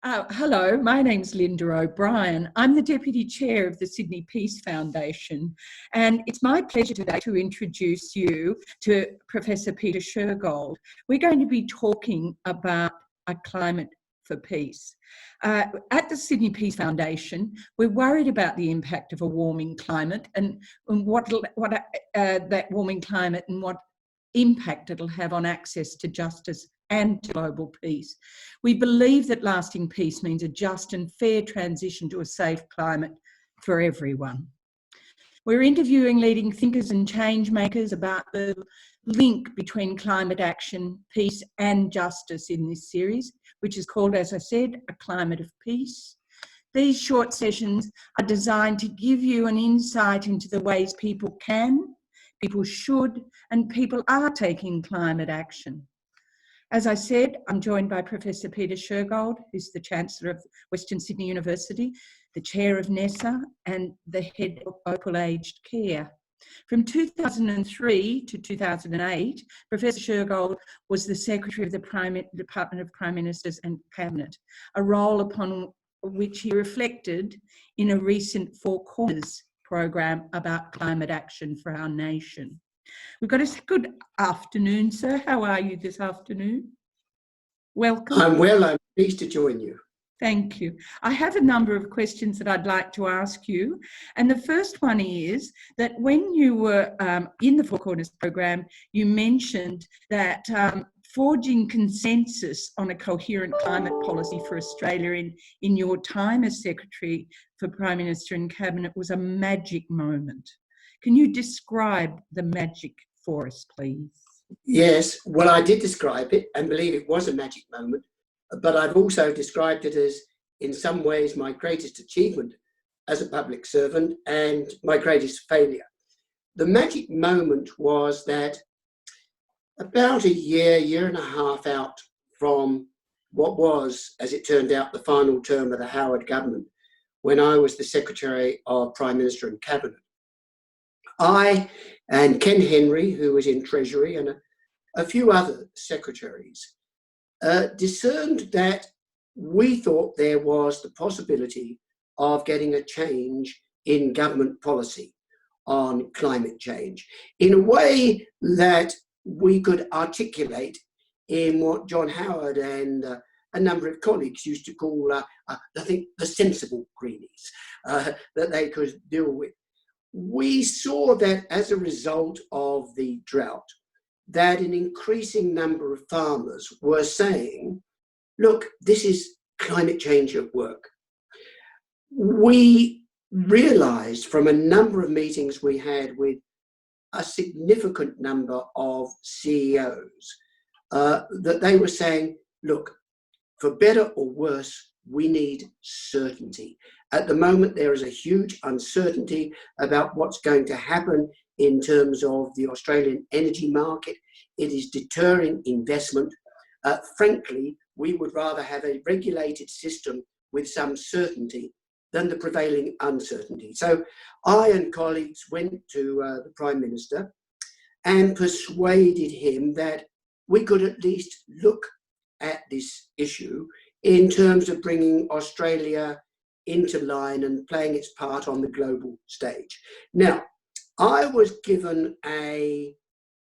Hello, my name's Linda O'Brien. I'm the Deputy Chair of the Sydney Peace Foundation, and it's my pleasure today to introduce you to Professor Peter Shergold. We're going to be talking about a climate for peace. At the Sydney Peace Foundation, we're worried about the impact of a warming climate and what that warming climate and what impact it'll have on access to justice and to global peace. We believe that lasting peace means a just and fair transition to a safe climate for everyone. We're interviewing leading thinkers and change makers about the link between climate action, peace and justice in this series, which is called, as I said, A Climate of Peace. These short sessions are designed to give you an insight into the ways people can, people should, and people are taking climate action. As I said, I'm joined by Professor Peter Shergold, who's the Chancellor of Western Sydney University, the Chair of NESA, and the Head of Opal Aged Care. From 2003 to 2008, Professor Shergold was the Secretary of the Department of Prime Ministers and Cabinet, a role upon which he reflected in a recent Four Corners program about climate action for our nation. We've got a good afternoon, sir. How are you this afternoon? Welcome. I'm well. I'm pleased to join you. Thank you. I have a number of questions that I'd like to ask you. And the first one is that when you were in the Four Corners program, you mentioned that forging consensus on a coherent climate policy for Australia in your time as Secretary for Prime Minister and Cabinet was a magic moment. Can you describe the magic for us, please? Yes, well, I did describe it and believe it was a magic moment, but I've also described it as, in some ways, my greatest achievement as a public servant and my greatest failure. The magic moment was that about a year and a half out from what was, as it turned out, the final term of the Howard government, when I was the Secretary of Prime Minister and Cabinet, I and Ken Henry, who was in Treasury, and a few other secretaries, discerned that we thought there was the possibility of getting a change in government policy on climate change in a way that we could articulate in what John Howard and a number of colleagues used to call, I think, the sensible greenies that they could deal with. We saw that as a result of the drought, that an increasing number of farmers were saying, look, this is climate change at work. We realised from a number of meetings we had with a significant number of CEOs that they were saying, look, for better or worse, we need certainty. At the moment, there is a huge uncertainty about what's going to happen in terms of the Australian energy market. It is deterring investment. Frankly, we would rather have a regulated system with some certainty than the prevailing uncertainty. So I and colleagues went to the Prime Minister and persuaded him that we could at least look at this issue in terms of bringing Australia into line and playing its part on the global stage. Now, I was given a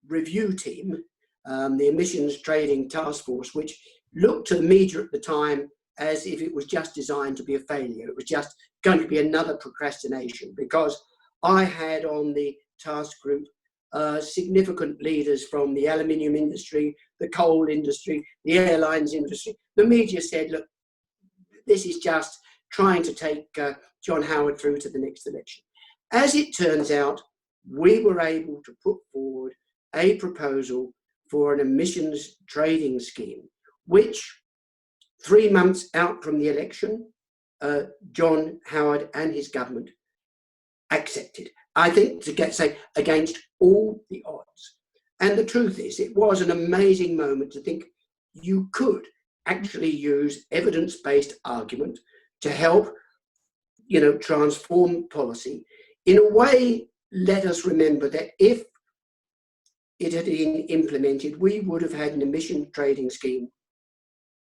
review team, the Emissions Trading Task Force, which looked to the media at the time as if it was just designed to be a failure. It was just going to be another procrastination, because I had on the task group significant leaders from the aluminium industry, the coal industry, the airlines industry. The media said, look, this is just trying to take John Howard through to the next election. As it turns out, we were able to put forward a proposal for an emissions trading scheme, which 3 months out from the election, John Howard and his government accepted. I think say against all the odds. And the truth is, it was an amazing moment to think you could actually use evidence-based argument to help, transform policy in a way. Let us remember that if it had been implemented, we would have had an emission trading scheme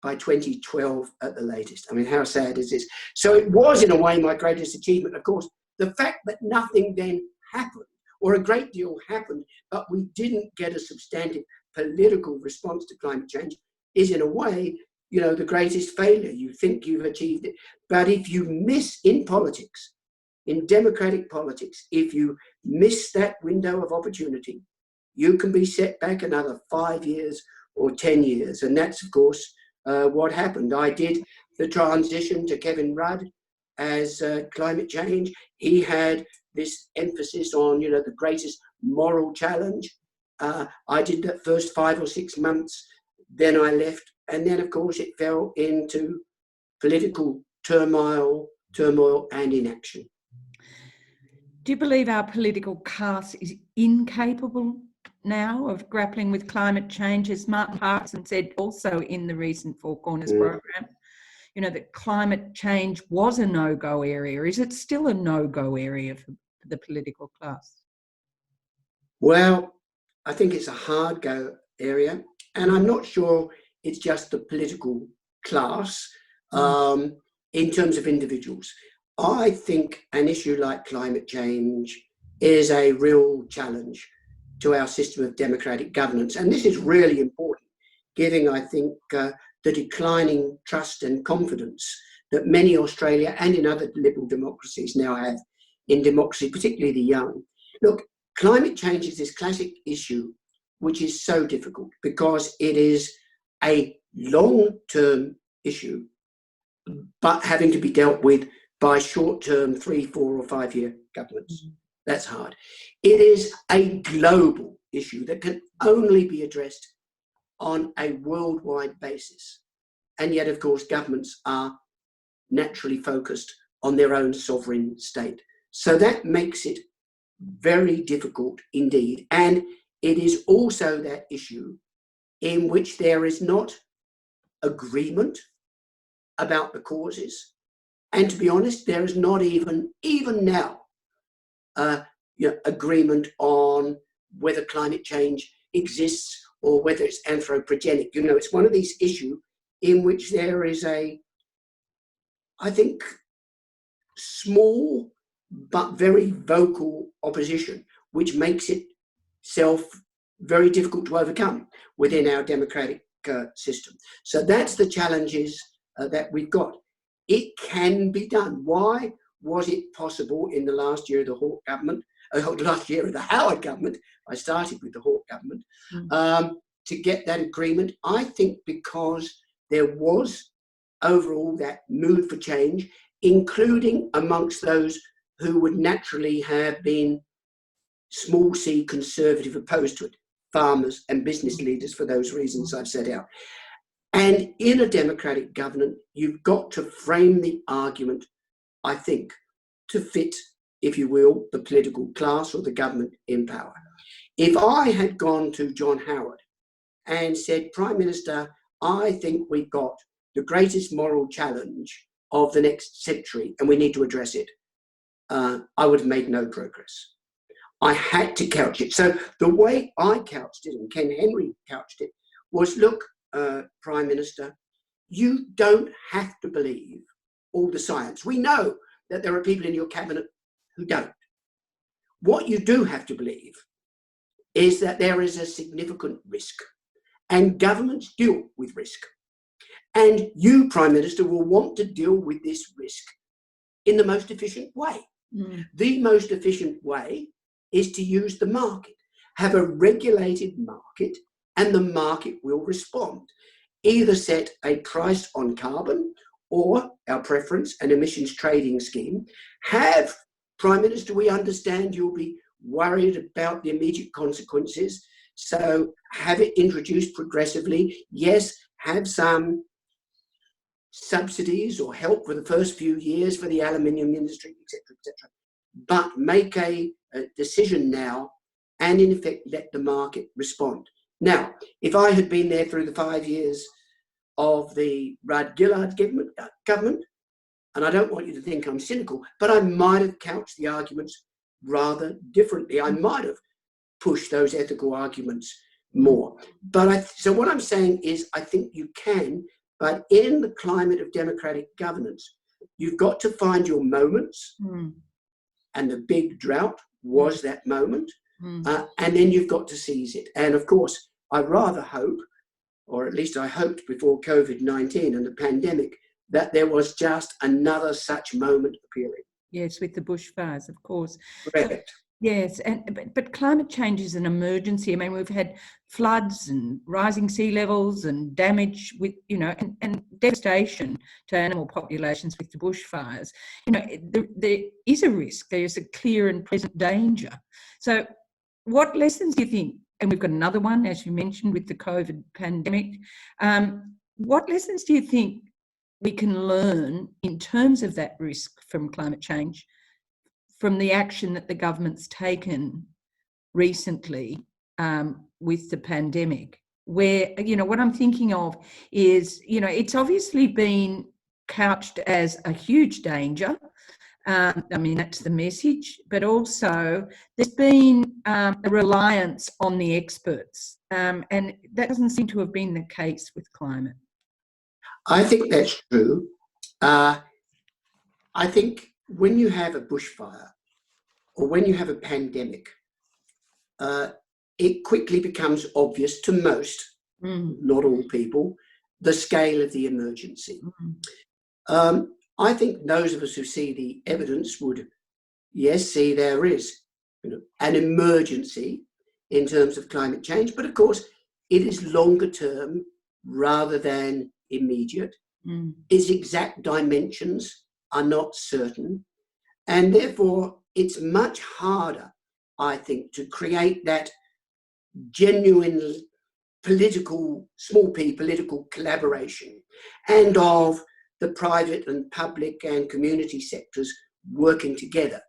by 2012 at the latest. I mean, how sad is this? So it was, in a way, my greatest achievement. Of course, the fact that nothing then happened, or a great deal happened, but we didn't get a substantive political response to climate change, is, in a way, you know, the greatest failure. You think you've achieved it. But if you miss in politics, in democratic politics, if you miss that window of opportunity, you can be set back another 5 years or 10 years. And that's, of course, what happened. I did the transition to Kevin Rudd as climate change. He had this emphasis on, you know, the greatest moral challenge. I did that first 5 or 6 months, then I left. And then, of course, it fell into political turmoil and inaction. Do you believe our political class is incapable now of grappling with climate change? As Mark Parkinson said also in the recent Four Corners program, you know, that climate change was a no-go area. Is it still a no-go area for the political class? Well, I think it's a hard go area, and I'm not sure it's just the political class in terms of individuals. I think an issue like climate change is a real challenge to our system of democratic governance. And this is really important, given, I think, the declining trust and confidence that many Australia and in other liberal democracies now have in democracy, particularly the young. Look, climate change is this classic issue which is so difficult because it is a long-term issue, but having to be dealt with by short-term 3, 4 or 5 year governments. That's hard. It is a global issue that can only be addressed on a worldwide basis. And yet, of course, governments are naturally focused on their own sovereign state. So that makes it very difficult indeed. And it is also that issue in which there is not agreement about the causes. And to be honest, there is not even now, agreement on whether climate change exists or whether it's anthropogenic. You know, it's one of these issues in which there is I think, small but very vocal opposition, which makes itself very difficult to overcome within our democratic system. So that's the challenges that we've got. It can be done. Why was it possible in the last year of the Hawke government, last year of the Howard government? I started with the Hawke government, to get that agreement. I think because there was overall that mood for change, including amongst those who would naturally have been small c conservative opposed to it, farmers and business leaders for those reasons I've set out. And in a democratic government, you've got to frame the argument, I think, to fit, if you will, the political class or the government in power. If I had gone to John Howard and said, Prime Minister, I think we've got the greatest moral challenge of the next century and we need to address it, I would have made no progress. I had to couch it. So the way I couched it, and Ken Henry couched it, was, look, Prime Minister, you don't have to believe all the science. We know that there are people in your cabinet who don't. What you do have to believe is that there is a significant risk, and governments deal with risk. And you, Prime Minister, will want to deal with this risk in the most efficient way. The most efficient way is to use the market. Have a regulated market, and the market will respond. Either set a price on carbon or, our preference, an emissions trading scheme. Have, Prime Minister, we understand you'll be worried about the immediate consequences, so have it introduced progressively. Yes, have some subsidies or help for the first few years for the aluminium industry, etc., etc. But make a decision now and, in effect, let the market respond. Now, if I had been there through the 5 years of the Rudd-Gillard government, and I don't want you to think I'm cynical, but I might have couched the arguments rather differently. I might have pushed those ethical arguments more. But so what I'm saying is I think you can But in the climate of democratic governance, you've got to find your moments, and the big drought was that moment, and then you've got to seize it. And of course, I rather hope, or at least I hoped before COVID-19 and the pandemic, that there was just another such moment appearing. Yes, with the bushfires, of course. Correct. Yes, but climate change is an emergency. I mean, we've had floods and rising sea levels and damage with, and devastation to animal populations with the bushfires. There is a risk. There is a clear and present danger. So what lessons do you think, and we've got another one, as you mentioned, with the COVID pandemic, what lessons do you think we can learn in terms of that risk from climate change, from the action that the government's taken recently with the pandemic, where, what I'm thinking of is, it's obviously been couched as a huge danger. I mean, that's the message, but also there's been a reliance on the experts, and that doesn't seem to have been the case with climate. I think that's true. I think when you have a bushfire or when you have a pandemic, it quickly becomes obvious to most, not all people, the scale of the emergency. I think those of us who see the evidence would, yes, see there is an emergency in terms of climate change, but of course it is longer term rather than immediate. Its exact dimensions are not certain, and therefore it's much harder, I think, to create that genuine small p political collaboration, and of the private and public and community sectors working together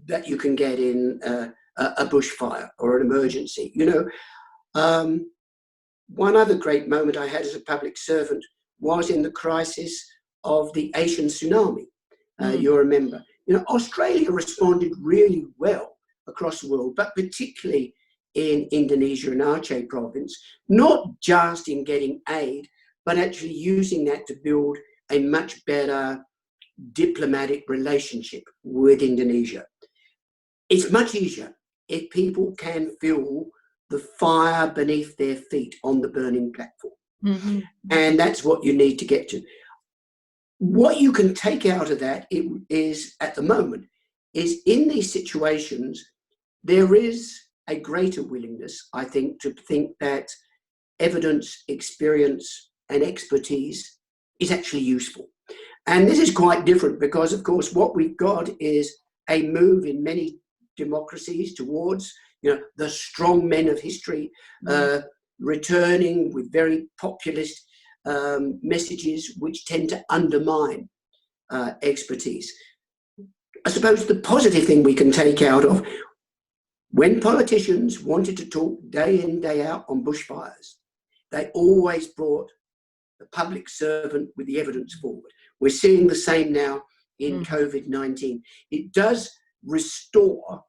that you can get in a bushfire or an emergency. One other great moment I had as a public servant was in the crisis of the Asian tsunami. You'll remember. Australia responded really well across the world, but particularly in Indonesia and Aceh province, not just in getting aid, but actually using that to build a much better diplomatic relationship with Indonesia. It's much easier if people can feel the fire beneath their feet on the burning platform. And that's what you need to get to. What you can take out of that is, at the moment, is in these situations, there is a greater willingness, I think, to think that evidence, experience, and expertise is actually useful. And this is quite different because, of course, what we've got is a move in many democracies towards, the strong men of history returning with very populist messages which tend to undermine expertise. I suppose the positive thing we can take out of when politicians wanted to talk day in, day out on bushfires, they always brought the public servant with the evidence forward. We're seeing the same now in COVID-19. It does restore,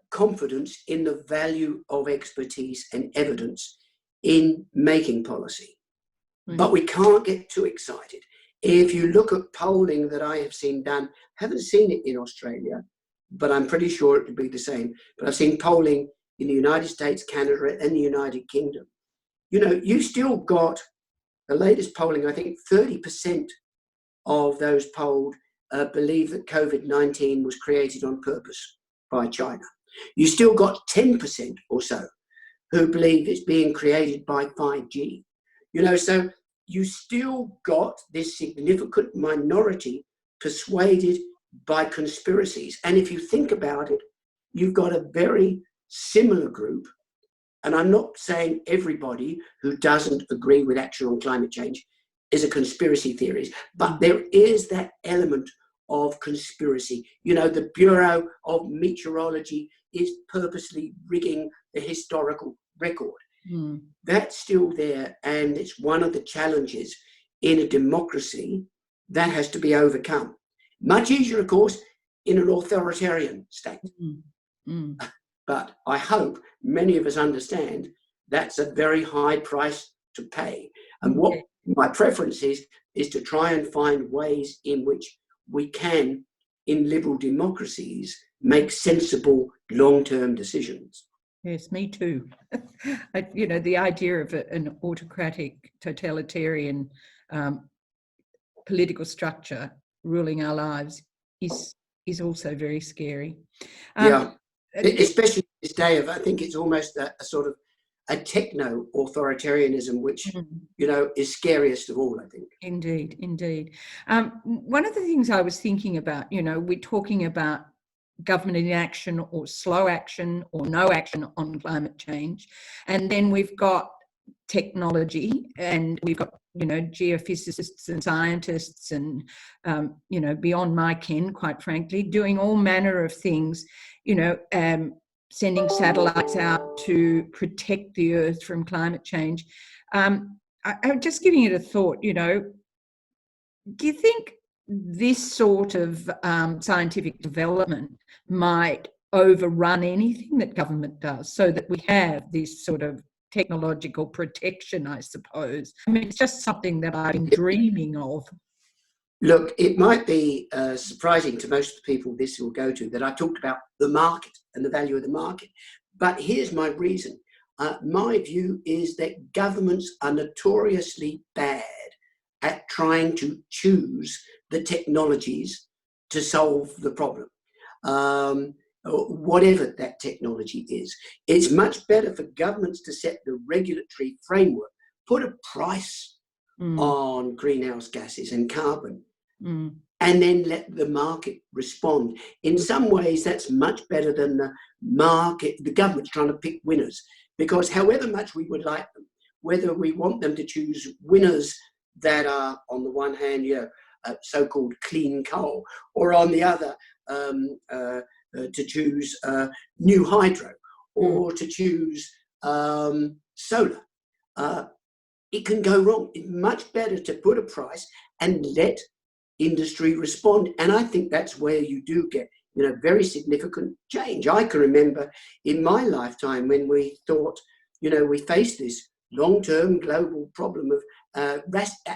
confidence in the value of expertise and evidence in making policy. But we can't get too excited. If you look at polling that I have seen done, haven't seen it in Australia, but I'm pretty sure it would be the same. But I've seen polling in the United States, Canada, and the United Kingdom. You still got the latest polling, I think 30% of those polled believe that COVID-19 was created on purpose by China. You still got 10% or so who believe it's being created by 5G. So you still got this significant minority persuaded by conspiracies. And if you think about it, you've got a very similar group. And I'm not saying everybody who doesn't agree with action on climate change is a conspiracy theorist, but there is that element of conspiracy. The Bureau of Meteorology is purposely rigging the historical record. That's still there, and it's one of the challenges in a democracy that has to be overcome. Much easier, of course, in an authoritarian state. But I hope many of us understand that's a very high price to pay. And my preference is to try and find ways in which we can, in liberal democracies, make sensible long-term decisions. Yes, me too. The idea of an autocratic, totalitarian political structure ruling our lives is also very scary. Yeah, especially this day of, I think it's almost a sort of a techno-authoritarianism, which, is scariest of all, I think. Indeed, indeed. One of the things I was thinking about, we're talking about government inaction or slow action or no action on climate change. And then we've got technology, and we've got, geophysicists and scientists and, beyond my ken, quite frankly, doing all manner of things, sending satellites out to protect the Earth from climate change. I'm just giving it a thought, do you think this sort of scientific development might overrun anything that government does, so that we have this sort of technological protection, I suppose? I mean, it's just something that I've been dreaming of. Look, it might be surprising to most of the people this will go to that I talked about the market and the value of the market. But here's my reason. My view is that governments are notoriously bad at trying to choose the technologies to solve the problem, whatever that technology is. It's much better for governments to set the regulatory framework, put a price on greenhouse gases and carbon, and then let the market respond. In some ways, that's much better than the government's trying to pick winners, because however much we would like them, whether we want them to choose winners that are, on the one hand, so-called clean coal, or on the other, to choose new hydro, or to choose solar, it can go wrong. It's much better to put a price and let industry respond. And I think that's where you do get, very significant change. I can remember in my lifetime when we thought, we faced this long-term global problem of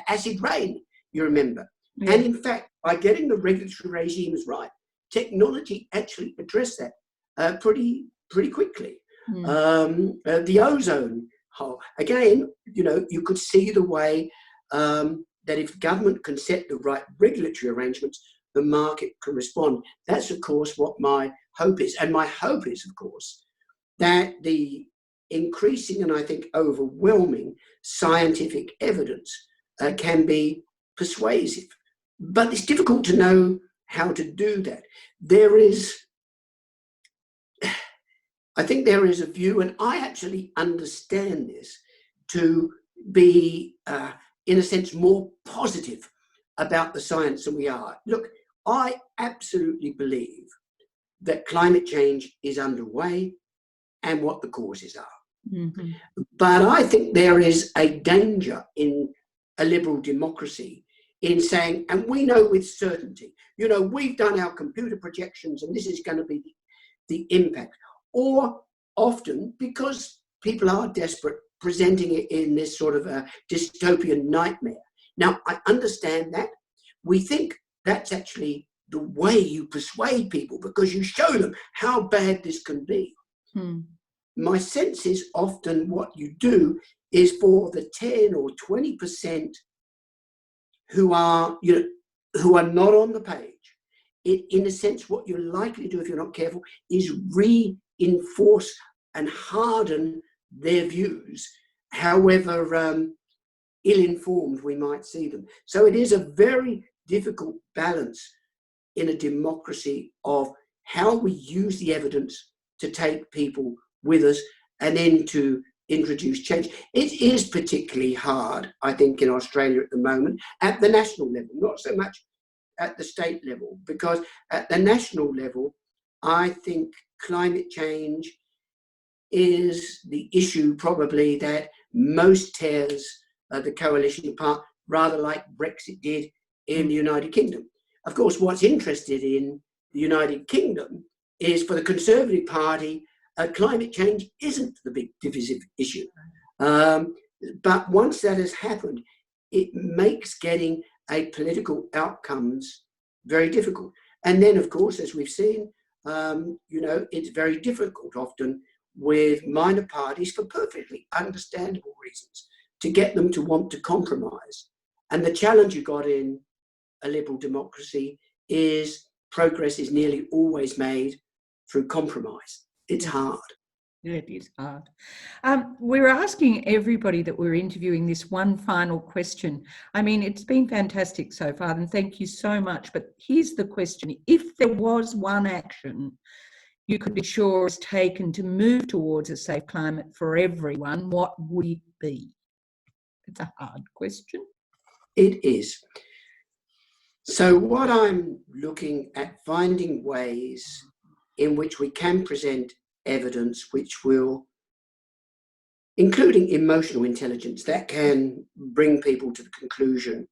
acid rain, you remember. Yeah. And in fact, by getting the regulatory regimes right, technology actually addressed that pretty quickly. The ozone hole, again, you could see the way that if government can set the right regulatory arrangements, the market can respond. That's, of course, what my hope is. And my hope is, of course, that the increasing and I think overwhelming scientific evidence can be persuasive. But it's difficult to know how to do that. I think there is a view, and I actually understand this, to be, in a sense, more positive about the science than we are. Look, I absolutely believe that climate change is underway and what the causes are. But I think there is a danger in a liberal democracy in saying, and we know with certainty, we've done our computer projections and this is going to be the impact. Or often, because people are desperate, presenting it in this sort of a dystopian nightmare. Now, I understand that. We think that's actually the way you persuade people, because you show them how bad this can be. My sense is often what you do is for the 10 or 20% who are not on the page, in a sense, what you're likely to do if you're not careful is reinforce and harden their views, however ill-informed we might see them. So it is a very difficult balance in a democracy of how we use the evidence to take people with us and then to introduce change. It is particularly hard, I think, in Australia at the moment, at the national level, not so much at the state level, because at the national level, I think climate change is the issue probably that most tears the coalition apart, rather like Brexit did in the United Kingdom. Of course, what's interested in the United Kingdom is for the Conservative Party, climate change isn't the big divisive issue. But once that has happened, it makes getting a political outcomes very difficult. And then, of course, as we've seen, it's very difficult often with minor parties for perfectly understandable reasons to get them to want to compromise. And the challenge you got in a liberal democracy is progress is nearly always made through compromise. It's hard. It is hard. We're asking everybody that we're interviewing this one final question. I mean, it's been fantastic so far, and thank you so much. But here's the question. If there was one action you could be sure is taken to move towards a safe climate for everyone, what would it be? It's a hard question. It is. So what I'm looking at, finding ways in which we can present evidence which will, including emotional intelligence, that can bring people to the conclusion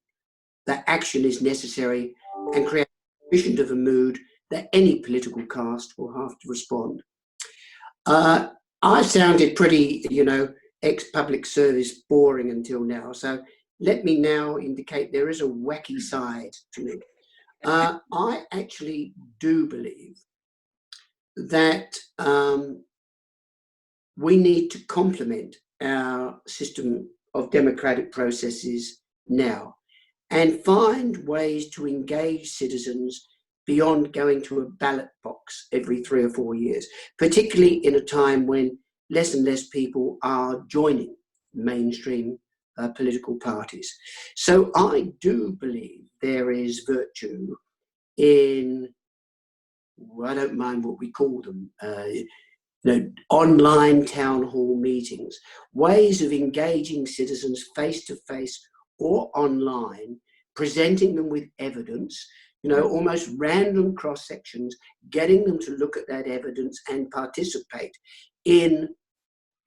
that action is necessary and create sufficient of a mood that any political caste will have to respond. I sounded pretty, ex-public service boring until now. So let me now indicate there is a wacky side to me. I actually do believe that we need to complement our system of democratic processes now and find ways to engage citizens beyond going to a ballot box every 3 or 4 years, particularly in a time when less and less people are joining mainstream political parties. So I do believe there is virtue in, I don't mind what we call them, online town hall meetings, ways of engaging citizens face to face or online, presenting them with evidence, almost random cross sections, getting them to look at that evidence and participate in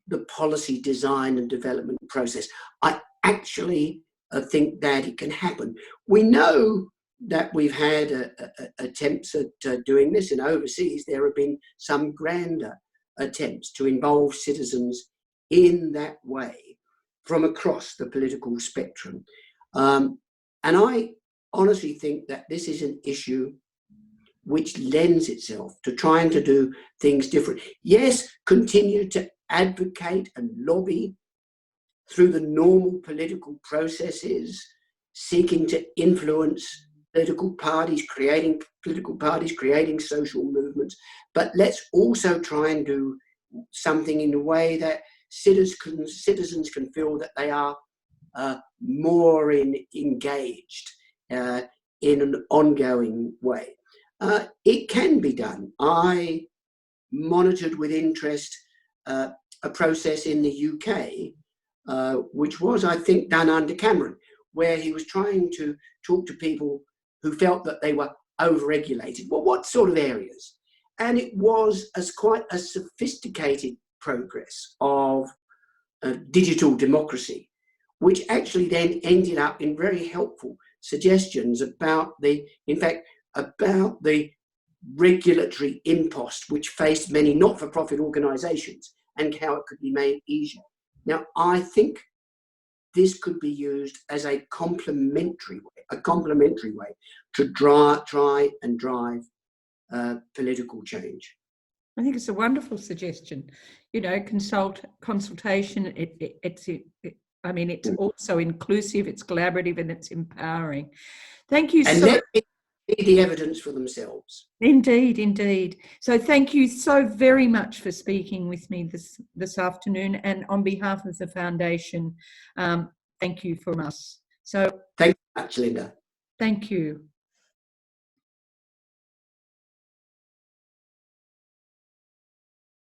the policy design and development process. I actually think that it can happen. We know that we've had attempts at doing this, and overseas there have been some grander attempts to involve citizens in that way from across the political spectrum. And I honestly think that this is an issue which lends itself to trying to do things different. Yes, continue to advocate and lobby through the normal political processes, seeking to influence political parties, creating social movements. But let's also try and do something in a way that citizens can feel that they are more engaged in an ongoing way. It can be done. I monitored with interest a process in the UK, which was, I think, done under Cameron, where he was trying to talk to people who felt that they were over-regulated. Well, what sort of areas? And it was quite a sophisticated progress of digital democracy, which actually then ended up in very helpful suggestions about the regulatory impost which faced many not-for-profit organisations and how it could be made easier. Now, I think this could be used as a complementary way to try and drive political change. I think it's a wonderful suggestion. Consultation. It's also inclusive, it's collaborative, and it's empowering. Thank you. And let people see the evidence for themselves. Indeed. So thank you so very much for speaking with me this afternoon. And on behalf of the foundation, thank you from us. So thank you much, Linda. Thank you.